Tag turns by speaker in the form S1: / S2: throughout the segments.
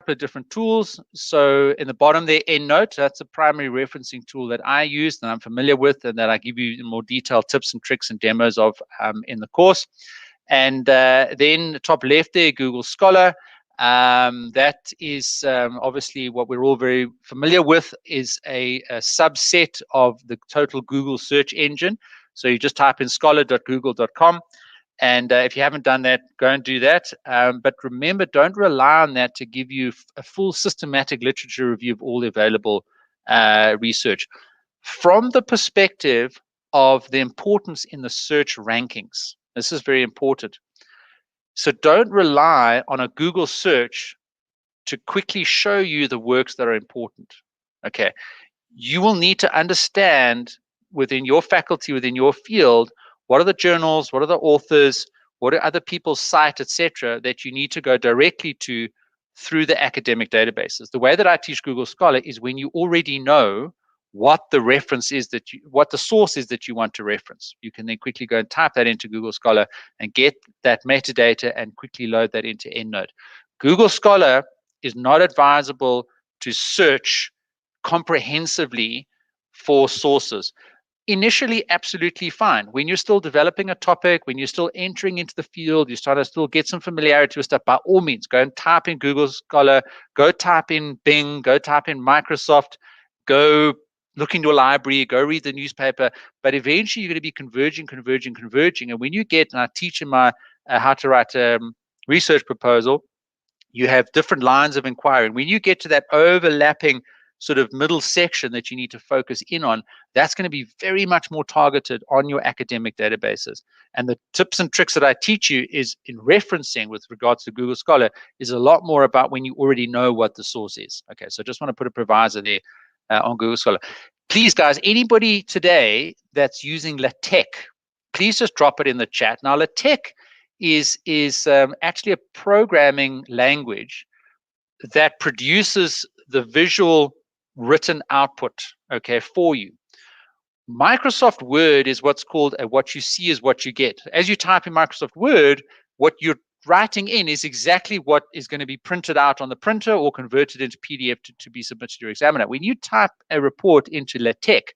S1: couple of different tools. So in the bottom there, EndNote, that's a primary referencing tool that I use and I'm familiar with, and that I give you more detailed tips and tricks and demos of in the course. And then the top left there, Google Scholar. That is obviously what we're all very familiar with, is a subset of the total Google search engine. So you just type in scholar.google.com. And if you haven't done that, go and do that. But remember, don't rely on that to give you a full systematic literature review of all the available research. From the perspective of the importance in the search rankings, this is very important. So don't rely on a Google search to quickly show you the works that are important. Okay, you will need to understand within your faculty, within your field, what are the journals, what are the authors, what are other people's sites, etc., that you need to go directly to through the academic databases. The way that I teach Google Scholar is when you already know what the reference is what the source is that you want to reference. You can then quickly go and type that into Google Scholar and get that metadata and quickly load that into EndNote. Google Scholar is not advisable to search comprehensively for sources. Initially, absolutely fine. When you're still developing a topic, when you're still entering into the field, you start to still get some familiarity with stuff, by all means, go and type in Google Scholar, go type in Bing, go type in Microsoft, go look in your library, go read the newspaper. But eventually, you're going to be converging. And when you get, and I teach in my how to write a research proposal, you have different lines of inquiry. And when you get to that overlapping sort of middle section that you need to focus in on, that's going to be very much more targeted on your academic databases. And the tips and tricks that I teach you is in referencing with regards to Google Scholar is a lot more about when you already know what the source is. Okay, so I just want to put a proviso there on Google Scholar. Please, guys, anybody today that's using LaTeX, please just drop it in the chat. Now, LaTeX is actually a programming language that produces the visual written output, okay, for you. Microsoft Word is what's called what you see is what you get. As you type in Microsoft Word, what you're writing in is exactly what is going to be printed out on the printer or converted into PDF to be submitted to your examiner. When you type a report into LaTeX,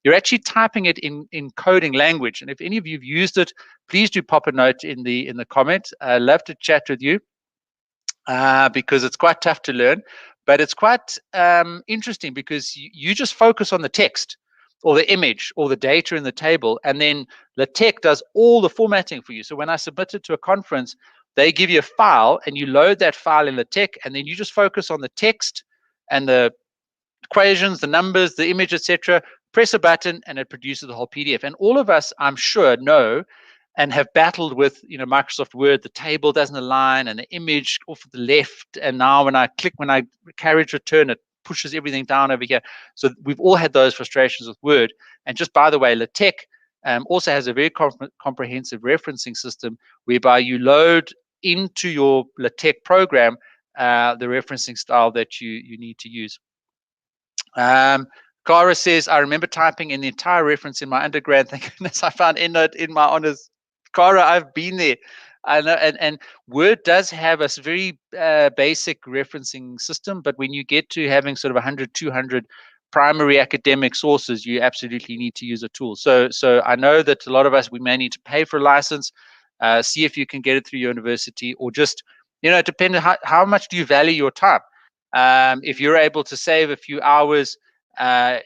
S1: you're actually typing it in coding language. And if any of you have used it, please do pop a note in the comment. I'd love to chat with you because it's quite tough to learn. But it's quite interesting because you just focus on the text or the image or the data in the table, and then LaTeX does all the formatting for you. So when I submit it to a conference, they give you a file and you load that file in LaTeX, and then you just focus on the text and the equations, the numbers, the image, etc. Press a button and it produces the whole PDF. And all of us, I'm sure, know and have battled with, Microsoft Word, the table doesn't align and the image off to the left. And now when I carriage return, it pushes everything down over here. So we've all had those frustrations with Word. And just by the way, LaTeX also has a very comprehensive referencing system whereby you load into your LaTeX program the referencing style that you need to use. Cara says, I remember typing in the entire reference in my undergrad. Thank goodness I found EndNote in my honors. Cara, I've been there. I know, and Word does have a very basic referencing system, but when you get to having sort of 100, 200 primary academic sources, you absolutely need to use a tool. So I know that a lot of us, we may need to pay for a license, see if you can get it through your university, or just, depending how much do you value your time. If you're able to save a few hours, for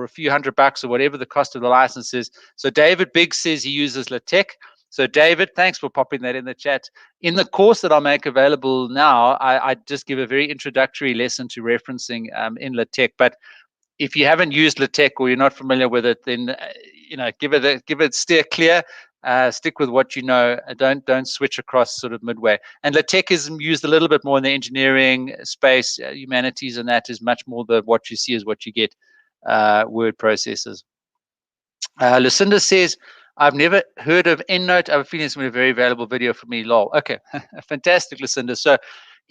S1: a few $100 or whatever the cost of the license is. So David Biggs says he uses LaTeX. So David, thanks for popping that in the chat. In the course that I'll make available now, I just give a very introductory lesson to referencing in LaTeX. But if you haven't used LaTeX or you're not familiar with it, then give it steer clear. Stick with what you know. Don't switch across sort of midway. And LaTeX is used a little bit more in the engineering space, humanities, and that is much more the what you see is what you get word processors. Lucinda says, I've never heard of EndNote. I have a feeling it's going to be a very valuable video for me. Lol. Okay, fantastic, Lucinda. So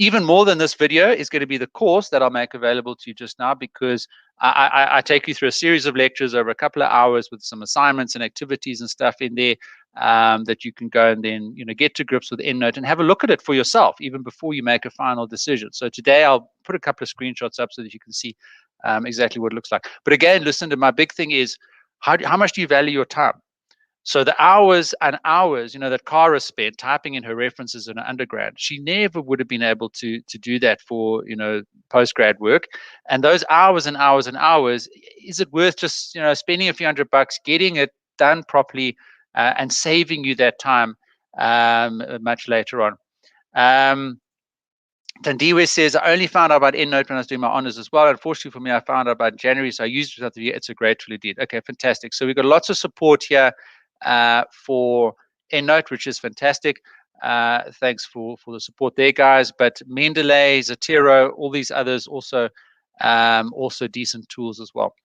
S1: Even more than this video is going to be the course that I'll make available to you just now, because I take you through a series of lectures over a couple of hours with some assignments and activities and stuff in there, that you can go and then get to grips with EndNote and have a look at it for yourself even before you make a final decision. So today I'll put a couple of screenshots up so that you can see exactly what it looks like. But again, listen, to my big thing is how much do you value your time? So the hours and hours, that Cara spent typing in her references in her undergrad, she never would have been able to do that for, postgrad work. And those hours and hours and hours, is it worth just, spending a few $100, getting it done properly, and saving you that time much later on? Tandiwe says, I only found out about EndNote when I was doing my honors as well. Unfortunately for me, I found out about January, so I used it throughout the year. It's a great tool indeed. Okay, fantastic. So we've got lots of support here for EndNote, which is fantastic. Thanks for the support there, guys. But Mendeley, Zotero, all these others also decent tools as well.